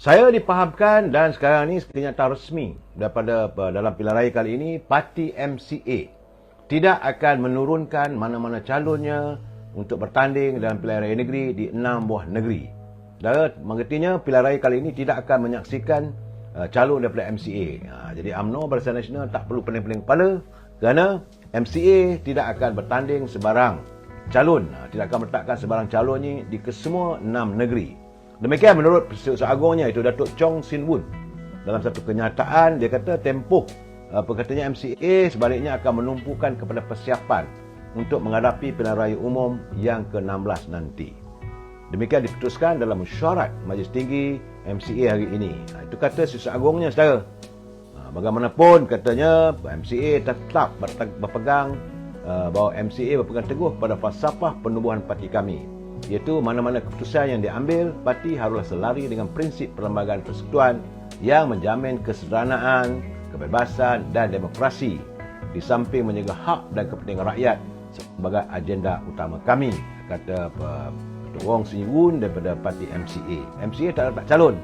Saya dipahamkan dan sekarang ni kenyataan resmi daripada dalam pilihan raya kali ini, parti MCA tidak akan menurunkan mana-mana calonnya untuk bertanding dalam pilihan raya negeri di 6 buah negeri. Dan mengertinya pilihan raya kali ini tidak akan menyaksikan calon daripada MCA. Jadi UMNO Barisan Nasional tak perlu pening-pening kepala kerana MCA tidak akan bertanding sebarang calon, tidak akan meletakkan sebarang calon ni di kesemua 6 negeri. Demikian menurut Persekutuan Agongnya itu Datuk Chong Sin Wun. Dalam satu kenyataan dia kata tempoh perkataannya MCA sebaliknya akan menumpukan kepada persiapan untuk menghadapi pilihan raya umum yang ke-16 nanti. Demikian diputuskan dalam mesyuarat Majlis Tinggi MCA hari ini. Itu kata Persekutuan Agongnya saudara. Bagaimanapun katanya MCA tetap berpegang bahawa MCA berpegang teguh pada falsafah penubuhan parti kami, iaitu mana-mana keputusan yang diambil, parti haruslah selari dengan prinsip perlembagaan persekutuan yang menjamin kesederhanaan, kebebasan dan demokrasi, di samping menjaga hak dan kepentingan rakyat sebagai agenda utama kami, kata Dr. Wong Sin Wun daripada parti MCA. MCA tak dapat calon.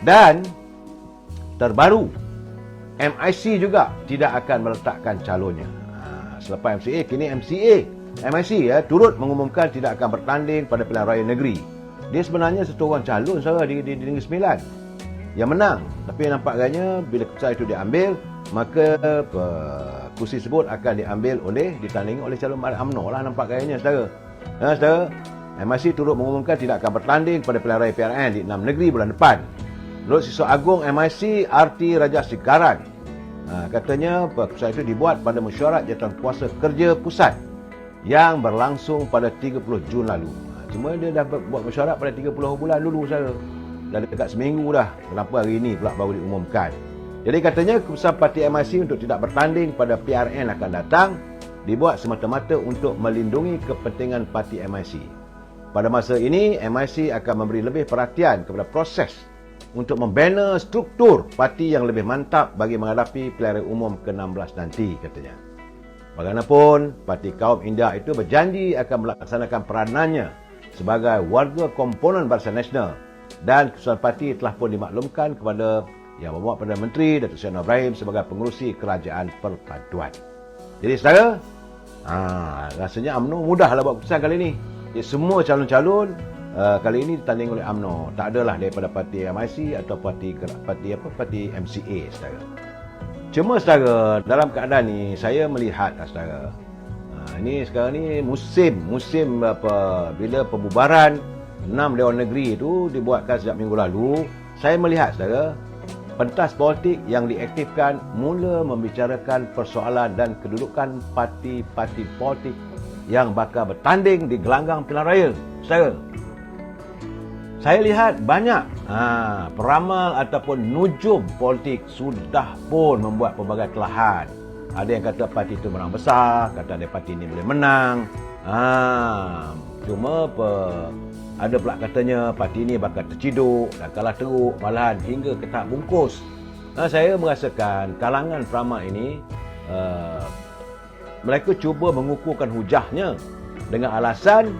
Dan terbaru, MIC juga tidak akan meletakkan calonnya. Selepas MCA, kini MIC turut mengumumkan tidak akan bertanding pada pilihan raya negeri. Dia sebenarnya satu orang calon saudara di Negeri Sembilan yang menang, tapi nampak agaknya bila keputusan itu diambil, maka kursi tersebut akan diambil ditandingi oleh calon UMNO lah, nampak agaknya saudara. Saudara, MIC turut mengumumkan tidak akan bertanding pada pilihan raya PRN di 6 negeri bulan depan. Menurut Siswa Agung MIC RT Raja Sikaran, katanya keputusan itu dibuat pada mesyuarat Jawatan Kuasa Kerja Pusat yang berlangsung pada 30 Jun lalu. Cuma dia dah buat mesyuarat pada 30 bulan dulu saudara. Dah dekat seminggu dah. Kenapa hari ini pula baru diumumkan? Jadi katanya keputusan parti MIC untuk tidak bertanding pada PRN akan datang dibuat semata-mata untuk melindungi kepentingan parti MIC. Pada masa ini, MIC akan memberi lebih perhatian kepada proses untuk membina struktur parti yang lebih mantap bagi menghadapi pilihan raya umum ke-16 nanti, katanya. Bagaimanapun, Parti Kaum India itu berjanji akan melaksanakan peranannya sebagai warga komponen Barisan Nasional, dan keputusan parti telah pun dimaklumkan kepada Yang Berhormat Perdana Menteri Datuk Seri Anwar Ibrahim sebagai pengerusi Kerajaan Perpaduan. Jadi saudara, rasanya UMNO mudahlah buat keputusan kali ini. Jadi, semua calon-calon kali ini ditanding oleh UMNO. Tak adalah daripada parti MIC atau parti MCA saudara. Cuma saudara, dalam keadaan ni saya melihat saudara, ini sekarang ni musim bila pembubaran 6 Dewan Negeri itu dibuatkan sejak minggu lalu, saya melihat saudara, pentas politik yang diaktifkan mula membicarakan persoalan dan kedudukan parti-parti politik yang bakal bertanding di gelanggang pilihan raya saudara. Saya lihat banyak peramal ataupun nujum politik sudah pun membuat pelbagai kelahan. Ada yang kata parti itu menang besar, kata ada parti ini boleh menang. Cuma ada pula katanya parti ini bakal terciduk dan kalah teruk, malahan hingga ke tahap bungkus. Saya merasakan kalangan peramal ini mereka cuba mengukuhkan hujahnya dengan alasan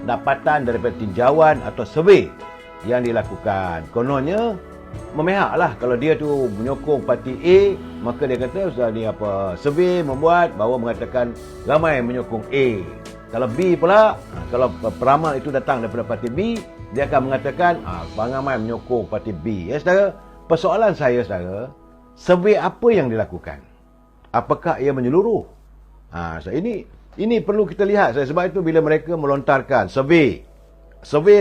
dapatan daripada tinjauan atau survey yang dilakukan. Kononnya memihaklah, kalau dia tu menyokong parti A, maka dia kata survey membuat bahawa mengatakan ramai menyokong A. Kalau B pula, kalau peramal itu datang daripada parti B, dia akan mengatakan ramai menyokong parti B. Ya saudara, persoalan saya saudara, survey apa yang dilakukan? Apakah ia menyeluruh? Ini perlu kita lihat. Sebab itu bila mereka melontarkan survey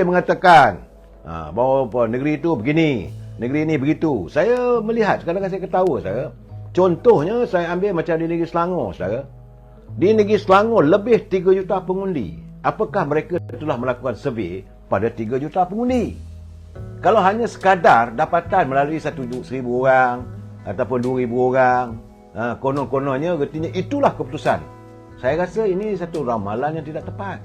mengatakan bahawa negeri itu begini, negeri ini begitu, saya melihat, kadang-kadang saya ketawa saudara. Contohnya saya ambil macam di negeri Selangor saudara. Di negeri Selangor lebih 3 juta pengundi. Apakah mereka telah melakukan survey pada 3 juta pengundi? Kalau hanya sekadar dapatan melalui 1,000 orang ataupun 2,000 orang, konon-kononnya artinya itulah keputusan. Saya rasa ini satu ramalan yang tidak tepat.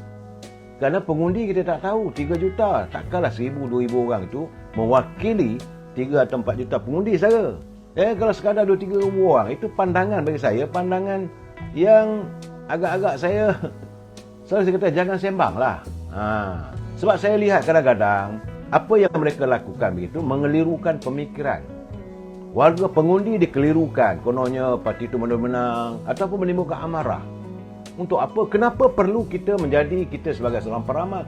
Kerana pengundi kita tak tahu, 3 juta. Takkanlah 1,000, 2,000 orang itu mewakili 3 atau 4 juta pengundi saja. Kalau sekadar 2-3 ribu orang, itu pandangan bagi saya, pandangan yang agak-agak saya kata jangan sembang lah. Sebab saya lihat kadang-kadang Apa yang mereka lakukan begitu mengelirukan pemikiran. Warga pengundi dikelirukan, kononnya parti itu menang ataupun menimbulkan amarah. Untuk apa? Kenapa perlu kita sebagai seorang peramal?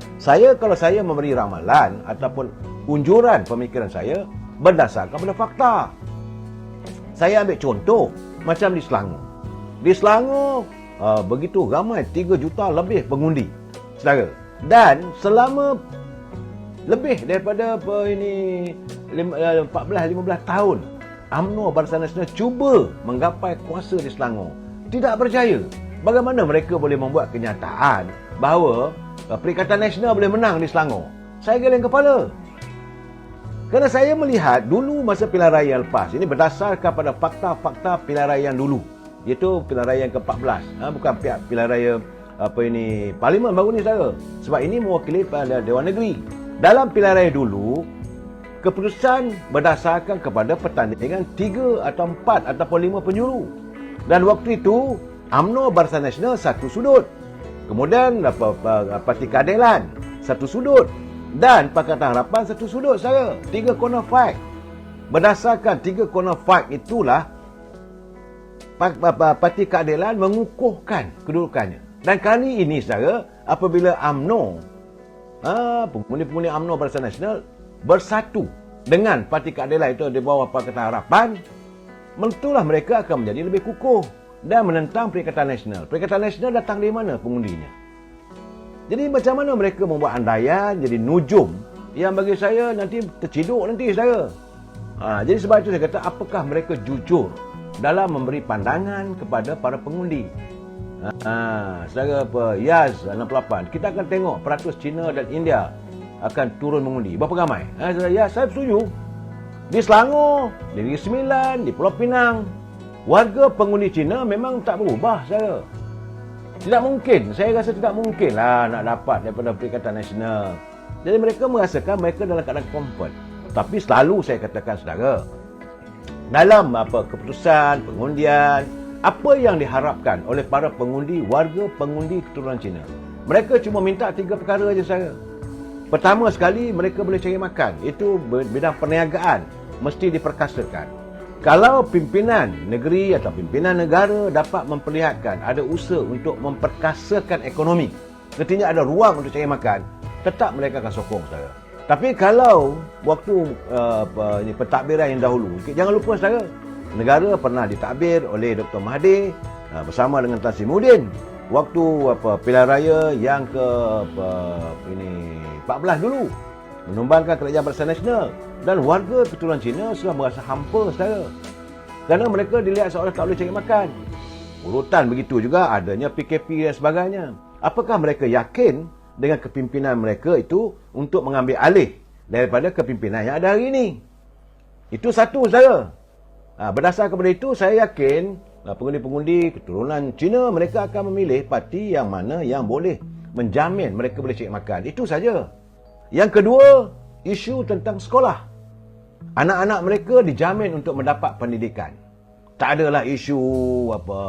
Kalau saya memberi ramalan ataupun unjuran pemikiran saya berdasarkan pada fakta. Saya ambil contoh macam di Selangor. Di Selangor begitu ramai 3 juta lebih pengundi, saudara. Dan selama lebih daripada 14-15 tahun UMNO Barisan Nasional cuba menggapai kuasa di Selangor, tidak berjaya. Bagaimana mereka boleh membuat kenyataan bahawa Perikatan Nasional boleh menang di Selangor? Saya geleng kepala. Kerana saya melihat dulu masa pilihan raya lepas, ini berdasarkan pada fakta-fakta pilihan raya yang dulu, iaitu pilihan raya yang ke-14, bukan pilihan raya Parlimen baru ni, saudara. Sebab ini mewakili pada Dewan Negeri. Dalam pilihan raya dulu, keputusan berdasarkan kepada pertandingan 3 atau 4 ataupun 5 penjuru. Dan waktu itu UMNO Barisan Nasional satu sudut. Kemudian Parti Keadilan satu sudut. Dan Pakatan Harapan satu sudut, saya. 3 corner fight. Berdasarkan 3 corner fight itulah Parti Keadilan mengukuhkan kedudukannya. Dan kali ini, saudara, apabila UMNO, pengundi-pengundi UMNO Barisan Nasional bersatu dengan Parti Keadilan itu di bawah Pakatan Harapan, tentulah mereka akan menjadi lebih kukuh dan menentang Perikatan Nasional. Perikatan Nasional datang dari mana pengundinya? Jadi macam mana mereka membuat andaian jadi nujum yang bagi saya nanti terciduk nanti, saya. Jadi sebab itu saya kata, apakah mereka jujur dalam memberi pandangan kepada para pengundi? Saudara YAS 68, kita akan tengok peratus China dan India akan turun mengundi. Berapa ramai? Ya, saya setuju. Di Selangor, di Negeri Sembilan, di Pulau Pinang, warga pengundi Cina memang tak berubah, saya. Tidak mungkin, saya rasa tidak mungkin lah nak dapat daripada Perikatan Nasional. Jadi mereka merasakan mereka dalam keadaan comfort. Tapi selalu saya katakan, saudara, dalam keputusan, pengundian, apa yang diharapkan oleh para pengundi, warga pengundi keturunan Cina? Mereka cuma minta 3 perkara saja, saya. Pertama sekali, mereka boleh cari makan. Itu bidang perniagaan, mesti diperkasakan. Kalau pimpinan negeri atau pimpinan negara dapat memperlihatkan ada usaha untuk memperkasakan ekonomi, artinya ada ruang untuk cari makan, tetap mereka akan sokong, saudara. Tapi kalau waktu pentadbiran yang dahulu, jangan lupa, saudara, negara pernah ditadbir oleh Dr. Mahathir bersama dengan Tan Sri Muhyiddin waktu pilihan raya yang ke-14 dulu, menumbangkan Kerajaan Barisan Nasional, dan warga keturunan Cina sudah merasa hampa, saudara. Kerana mereka dilihat seolah tak boleh cari makan. Urutan begitu juga adanya PKP dan sebagainya. Apakah mereka yakin dengan kepimpinan mereka itu untuk mengambil alih daripada kepimpinan yang ada hari ini? Itu satu, saudara. Berdasarkan kepada itu, saya yakin pengundi-pengundi keturunan Cina, mereka akan memilih parti yang mana yang boleh menjamin mereka boleh cari makan. Itu saja. Yang kedua, isu tentang sekolah. Anak-anak mereka dijamin untuk mendapat pendidikan. Tak adalah isu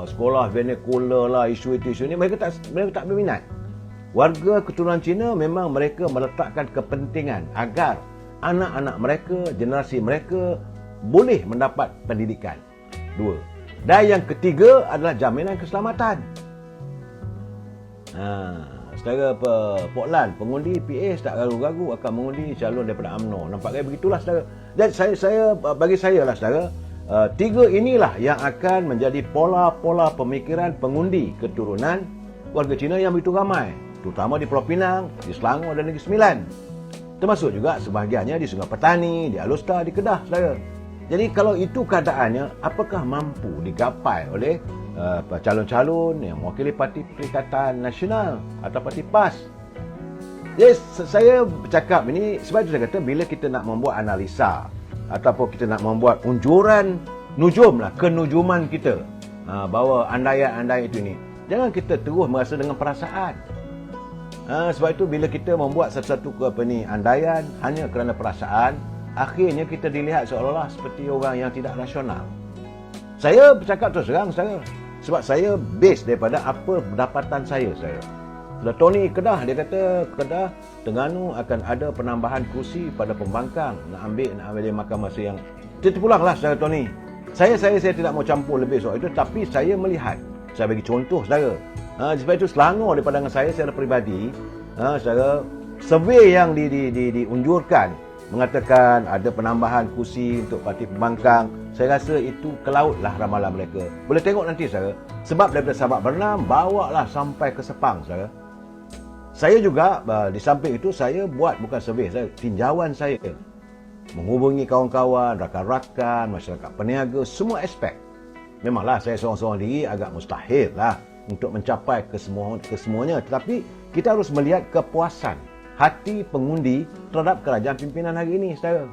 sekolah vernacular lah, isu itu, isu ni. Mereka tak berminat. Warga keturunan Cina memang mereka meletakkan kepentingan agar anak-anak mereka, generasi mereka boleh mendapat pendidikan. 2. Dan yang ketiga adalah jaminan keselamatan. Saudara Portland, pengundi PA tak ragu-ragu akan mengundi calon daripada UMNO. Nampaknya begitulah, saudara. Dan bagi saya lah, saudara, 3 inilah yang akan menjadi pola-pola pemikiran pengundi keturunan warga Cina yang begitu ramai, terutama di Pulau Pinang, di Selangor dan Negeri Sembilan. Termasuk juga sebahagiannya di Sungai Petani, di Alustar, di Kedah, saudara. Jadi kalau itu keadaannya, apakah mampu digapai oleh calon-calon yang mewakili Parti Perikatan Nasional atau Parti PAS? Jadi saya bercakap ini sebab itu saya kata, bila kita nak membuat analisa ataupun kita nak membuat unjuran nujum lah, kenujuman kita, bahawa andaian-andaian itu ni, jangan kita terus merasa dengan perasaan. Sebab itu bila kita membuat satu-satu andaian hanya kerana perasaan, akhirnya kita dilihat seolah-olah seperti orang yang tidak rasional. Saya bercakap terus terang, saya. Sebab saya base daripada apa pendapatan saya. Saudara Tony Kedah, dia kata Kedah Terengganu akan ada penambahan kursi pada pembangkang nak ambil mahkamah yang terpulang lah saudara Tony. Saya tidak mau campur lebih soal itu, tapi saya melihat, saya bagi contoh saudara. Sebab itu Selangor daripada dengan saya secara peribadi, saudara, survey yang diunjurkan mengatakan ada penambahan kursi untuk parti pembangkang, saya rasa itu ke laut lah ramalan mereka. Boleh tengok nanti saudara. Sebab daripada Sabak Bernam, bawa lah sampai ke Sepang saudara. Saya juga di samping itu saya buat bukan survei, saya tinjauan saya menghubungi kawan-kawan, rakan-rakan, masyarakat peniaga, semua aspek. Memanglah saya seorang-seorang diri agak mustahil lah untuk mencapai kesemuanya, tetapi kita harus melihat kepuasan hati pengundi terhadap kerajaan pimpinan hari ini saudara.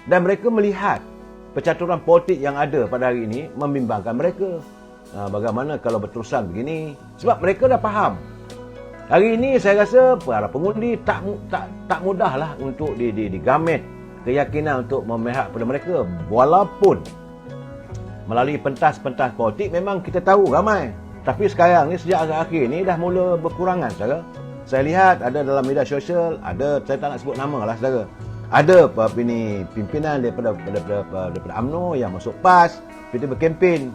Dan mereka melihat percaturan politik yang ada pada hari ini membimbangkan mereka. Bagaimana kalau berterusan begini? Sebab mereka dah faham. Hari ini saya rasa para pengundi tak mudahlah untuk digamit keyakinan untuk memihak pada mereka. Walaupun melalui pentas-pentas politik memang kita tahu ramai. Tapi sekarang ni sejak akhir-akhir ni dah mula berkurangan saudara. Saya lihat ada dalam media sosial, ada, saya tak nak sebut nama lah saudara. Ada pimpinan daripada UMNO yang masuk PAS, kita berkempen.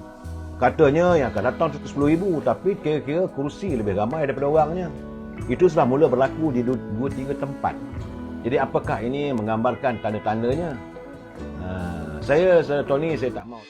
Katanya yang akan datang 10,000, tapi kira-kira kursi lebih ramai daripada orangnya. Itu sudah mula berlaku di 2-3 tempat. Jadi apakah ini menggambarkan tanda-tandanya? Saya Tony, saya tak mau.